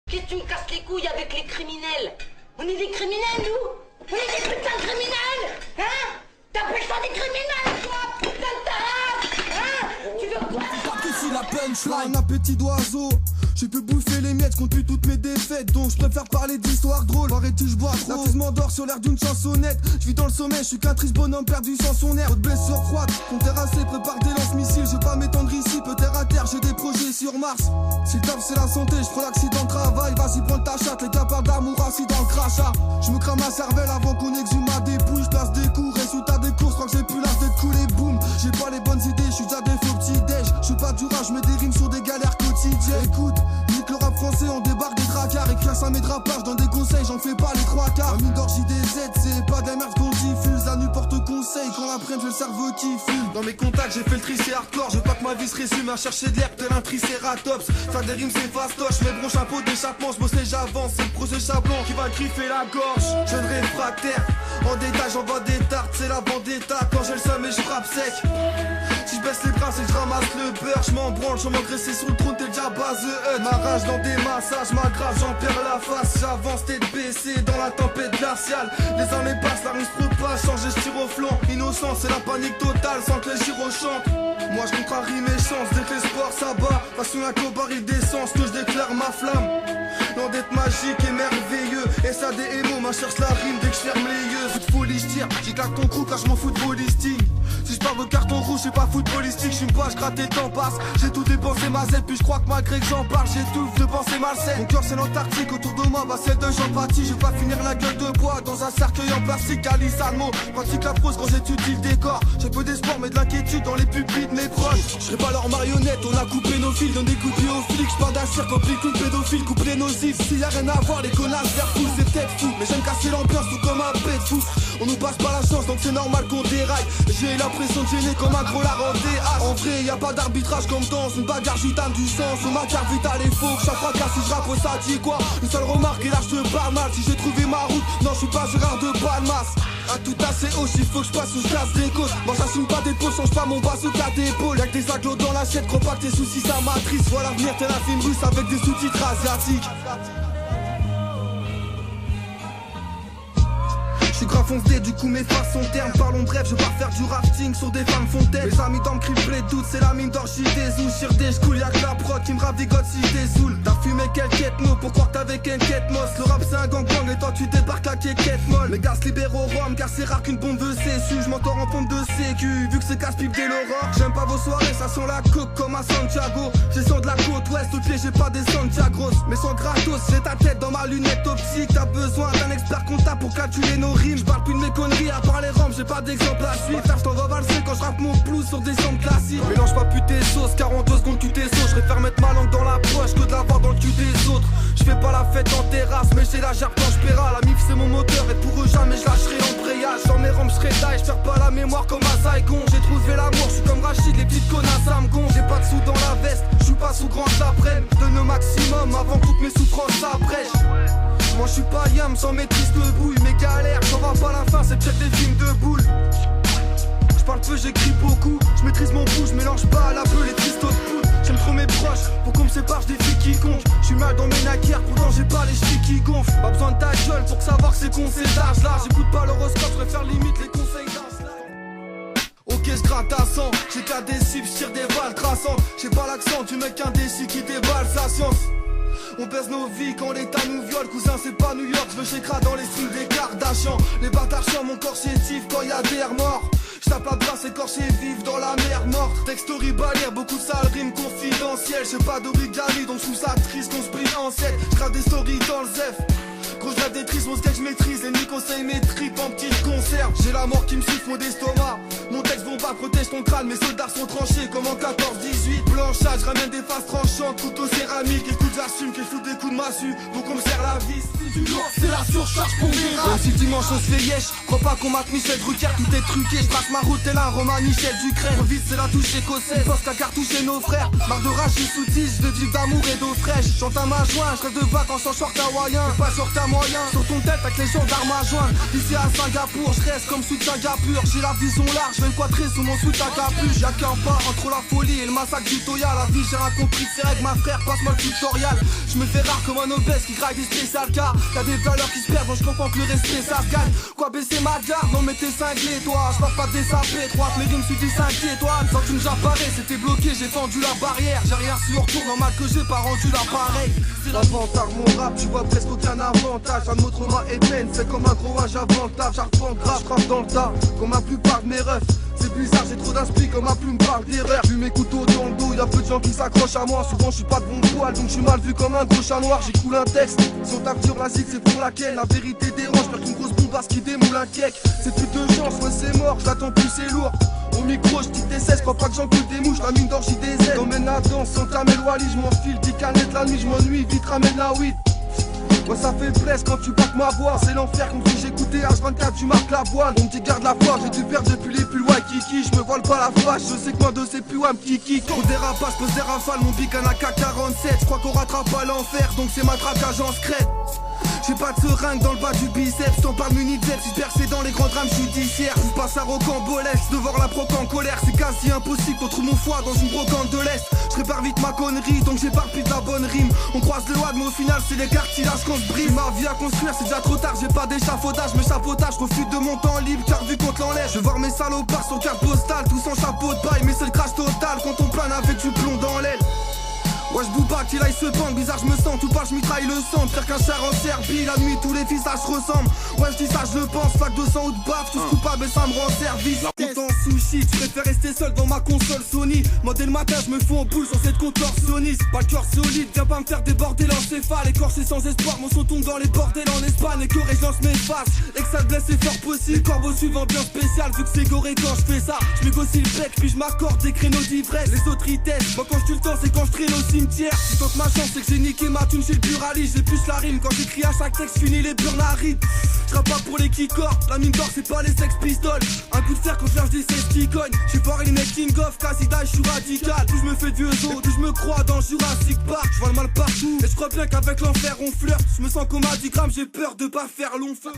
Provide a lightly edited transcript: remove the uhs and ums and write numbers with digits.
Qu'est-ce que tu me casses les couilles avec les criminels? On est des criminels, nous? On est des putains de criminels! Hein? T'appelles ça des criminels, toi? Putain de tarade! Hein? Tu veux quoi? Ici la punchline, un petit d'oiseau. J'ai pu bouffer les miettes, compte plus toutes mes défaites. Donc je préfère parler d'histoires drôles. Arrêtez, je bois trop. La fuse m'endort sur l'air d'une chansonnette. Je vis dans le sommeil, je suis qu'un triste bonhomme perdu sans son air. Haute blessure froide, ton terrassé, prépare des lance-missiles. Je vais pas m'étendre ici, peut terre à terre, j'ai des projets sur Mars. Si le taf c'est la santé, je prends l'accident de travail. Vas-y, prends ta chatte, les gars parlent d'amour assis dans le crachat. Je me crame la cervelle avant qu'on exhume ma dépouille. Je place des coups, résultat des courses, crois que j'ai plus l'âge d'être coulé, boum. J'ai pas les bonnes idées, je suis déjà des faux petits déj. Je suis pas du rage, je mets des rimes sur des galères quotidiennes. Écoute, nique le rap français, on débarque des dracards. Écrire ça m'aidera pas, je donne des conseils, j'en fais pas les trois quarts. Un d'or JDZ, c'est pas de la merde qu'on diffuse. La nuit porte conseil, quand l'après-midi j'ai le cerveau qui fume. Dans mes contacts j'ai fait le tri, c'est hardcore. Je veux pas que ma vie se résume à chercher de l'herbe tel un tricératops. Faire des rimes c'est fastoche, mes bronches un pot d'échappement. Je bosse et j'avance, c'est le projet Chablon qui va griffer la gorge. Jeune réfractaire, en détail j'envoie des tartes. C'est la vendetta, quand j'ai le seum et je frappe sec. Si je baisse les bras c'est que je ramasse le beurre. Je m'en branle, je m'engraisser sur le trône, t'es déjà base de ma rage dans des massages, m'aggrave, j'en perds la face. J'avance tête baissée dans la tempête glaciale. Les années passent, la rime se propage, changer, je tire au flanc. Innocent, c'est la panique totale sans que les gyros chantent. Moi je contrarie mes chances, dès que l'espoir s'abat. Façon un cobaril d'essence que je déclare ma flamme. Loin d'être magique et merveilleux. SAD et mots, ma cherche la rime dès que je ferme les yeux. Foot de folie, je tire, j'éclate ton crew car je m'en fous de ballistique. Si je parle de carton rouge, c'est pas footballistique, j'suis pas, j'gratte et le temps passe. J'ai tout dépensé ma zèle, puis je crois que malgré que j'en parle, j'étouffe de pensées malsaines. Mon cœur c'est l'Antarctique, autour de moi, bah celle d'un j'empathie. Je vais pas finir la gueule de bois dans un cercueil en plastique. Alice Almo, pratique la prose quand j'étudie le décor. J'ai peu d'espoir mais de l'inquiétude dans les pupilles de mes proches. J'serai pas leur marionnette, on a coupé nos fils, donne des coups de pied aux flics. J'pars d'un cirque, complique une pédophile, coupe les nocifs. S'il y a rien à voir, les connasses vers fou, c'est peut-être fou. Mais j'aime casser l'ambiance tout comme un pet fou. On nous passe pas la chance donc c'est normal qu'on déraille. J'ai l'impression de gêner comme un gros larron DH. En vrai y a pas d'arbitrage comme dans une bagarre gitane du sens. Ma carte vitale est faux, chaque fois si je rappe ça dit quoi. Une seule remarque et là je te parle mal. Si j'ai trouvé ma route, non je suis pas Gérard de Palmas. À tout assez haut, il faut que je passe sous casse des causes. Moi j'assume pas des pots, change pas mon bazooka d'épaule. Y'a que des aglos dans l'assiette, crois pas que tes soucis ça matrice. Voilà l'avenir tel un film russe avec des sous-titres asiatiques. Je suis grave foncé, du coup mes phrases sont ternes. Parlons bref, je pars faire du rafting sur des femmes fontaines. Mes amis dans me crient doute, c'est la mine d'or, j'y désoule. Chirdé, j'coule, y'a que la prod qui me ravigote si je désoule. T'as fumé quelques ethno pour croire que t'avais qu'un quête mosse. Le rap c'est un gangbang et toi tu débarques la quéquette molle. Les gars se libèrent au rhum car c'est rare qu'une bombe de sécu. Je m'entends en pompe de sécu, vu que c'est casse-pipe dès l'aurore. J'aime pas vos soirées, ça sent la coke comme à Santiago. J'ai son de la côte ouest, au pied j'ai pas des Santiagros. Mais sans gratos, j'ai ta tête dans ma lunette optique. T'as besoin d'un expert comptable pour calculer nos rimes. J'parle plus de mes conneries, à part les rampes, j'ai pas d'exemple à suivre. Je t'en vais valser quand je rappe mon blues sur des sons classiques. Mélange pas plus tes sauces, 42 secondes tu t'es sauce. J'préfère mettre ma langue dans la poche que de l'avoir dans le cul des autres. J'fais pas la fête en terrasse, mais j'ai la gerbe quand j'paiera. La mif c'est mon moteur et pour eux jamais je lâcherai l'embrayage. Dans mes rampes j'serai taille, j'perds pas la mémoire comme à Saigon. J'ai trouvé l'amour, j'suis comme Rachid, les petites connasses ça me gonfle. J'ai pas de sous dans la veste, j'suis pas sous grand l'après. J'donne le maximum avant que toutes mes souffrances s'abrègent. Moi je suis pas yam sans maîtrise de bouille. Mes galères, j'en vois pas la fin, c'est peut-être des films de boules. J'parle peu, j'écris beaucoup. J'maîtrise mon pouls, j'mélange pas à la peu les tristes de poule. J'aime trop mes proches, pour qu'on me sépare j'défie quiconque. J'suis mal dans mes naquères, pourtant j'ai pas les chevilles qui gonflent. Pas besoin de ta gueule pour savoir que c'est con ces âges là. J'écoute pas l'horoscope, j'préfère limite les conseils d'un slide. Ok j'gratte à 100, j'ai qu'à des cibles, j'tire des balles traçantes. J'ai pas l'accent du mec indécis qui déballe sa science. On baisse nos vies quand l'état nous viole. Cousin c'est pas New York, je veux chécra dans les strings des Kardashians. Les bâtards chantent, mon corps chétif quand y'a des airs morts. J'tape la brasse écorché vif dans la mer morte. Textory balère, beaucoup de sales rimes confidentielles. J'ai pas d'origami donc sous sa triste qu'on se plie en 7. J'grave des stories dans le zef. Gros j'rêve des tristes, mon sketch maîtrise. Les nuits conseillent mes tripes en petites conserves. J'ai la mort qui me souffle mon estomac. Mon texte bombe pas protège ton crâne. Mes soldats sont tranchés comme en 14-18. Blanchage, ramène des faces tranchantes. Couteau céramique, écoute j'assume qu'il fout des coups de massue. Donc on me serre la vis. C'est la surcharge pondérale. Même si le dimanche on se fait yesh, crois pas qu'on mate Michel Drucker. Tout est truqué, j'trace ma route tel un Romain Michel d'Ukraine. Trop vite c'est la touche écossaise, poste la cartouche et nos frères. Marre de rage, je sous-tise, de vivre d'amour et d'eau fraîche. Chante à ma joie, j'rêve de vacances en short hawaïen. Pas sur ta moyen, sur ton tête avec les gendarmes à joindre. D'ici à Singapour, j'reste comme sous Singapour. J'ai la vision large, je viens de quatrer sous mon sweat à capuche. Y'a qu'un pas entre la folie et le massacre du Toya. La vie j'ai incompris ses règles, ma frère, passe-moi le tutorial. Je me fais rare comme un obèse qui craque des spéciales car y'a des valeurs qui se perdent, donc je comprends que le respect ça se gagne. Quoi baisser ma garde, non mais t'es cinglé toi. Je parle pas des sapés, droite, mes rimes suis dit 5 étoiles. Sans qu'une j'apparais, c'était bloqué, j'ai fendu la barrière. J'ai rien su au retour, normal que j'ai pas rendu l'appareil. C'est l'inventaire, mon rap, tu vois presque aucun avantage. Un autre ma épine, c'est comme un gros âge avantage. J'arpente grave, j'rappe dans le tas, comme la plupart de mes refs. C'est bizarre, j'ai trop d'inspi comme ma plume parle d'erreur. Vu mes couteaux dans le dos, y'a peu de gens qui s'accrochent à moi. Souvent je suis pas de bon poil, donc je suis mal vu comme un gros chat noir. J'écoule un texte, sur ta sur la zig, c'est pour laquelle la vérité dérange. J'perds qu'une grosse bombasse qui démoule un cake. C'est plus de chance, ouais c'est mort, j'attends plus c'est lourd. Au micro, j't'y des 16, crois pas que j'en que des mouches. La mine d'or, j'y des ailes. Emmène la danse, sans ta Wally, j'm'enfile 10 canettes la nuit, j'm'ennuie, vite ramène la weed. Ouais ça fait presse quand tu battes ma voix. C'est l'enfer comme si j'écoutais H24 tu marques la voile. On me dit garde la foi, j'ai dû perdre depuis les pulls Waikiki. Je me vole pas la fâche, je sais que moi de ces plus kiki. Pour des rapaces, pose des rafales, mon pic un AK-47. J'crois qu'on rattrape pas l'enfer, donc c'est ma traquage en secret. J'ai pas de seringue dans le bas du biceps, t'en parles muni de zep, si percé dans les grands drames judiciaires. Je passe à rocambolesque, de voir la proc en colère, c'est quasi impossible contre mon foie dans une brocante de l'Est. Je répare vite ma connerie, donc j'ai pas repris de la bonne rime. On croise le WAD, mais au final c'est les cartilages qu'on se brise. Ma vie à construire, c'est déjà trop tard, j'ai pas d'échafaudage, mais chapeautage, refuse de mon temps libre, car vu qu'on te l'enlève. Je veux voir mes salopards sur carte postale, tous en chapeau de paille, mais c'est le crash total quand on plane avec du plomb dans l'aile. Ouais je bouba qu'il aille se pendre, bizarre je me sens, tout pas je mitraille le sang. Faire qu'un char en Serbie, la nuit tous les visages ressemblent. Ouais je dis ça je le pense, flaque de sang ou de baf, tous coupables et ça me rend service. Tout en sushi, tu préfères rester seul dans ma console Sony. Moi dès le matin je me fous en boule sur cette contorsionniste. Pas le cœur solide, viens pas me faire déborder l'encéphale. Écorché sans espoir, mon son tombe dans les bordels en Espagne. Et que régence m'efface, et que ça te blesse c'est fort possible. Les corbeaux suivants bien spécial, vu que c'est goré quand je fais ça. Je négocie le bec, puis je m'accorde des créneaux d'ivresse. Les autres ils testent, moi quand je tue le temps c'est quand je traîne aussi. Si tente ma chance c'est que j'ai niqué ma thune chez le buraliste. J'ai plus la rime quand j'écris à chaque texte fini les burnarides. J'rappe pas pour les kicks-off, la mine d'or c'est pas les sex pistoles. Un coup de fer quand je lâche des 16 qui cognent. J'suis foiré les making of, quasi die, j'suis radical. Plus je me fais vieux os, plus je me crois dans Jurassic Park. J'vois le mal partout, et j'crois bien qu'avec l'enfer on flirte. J'me sens comme à 10 grammes, j'ai peur de pas faire long feu.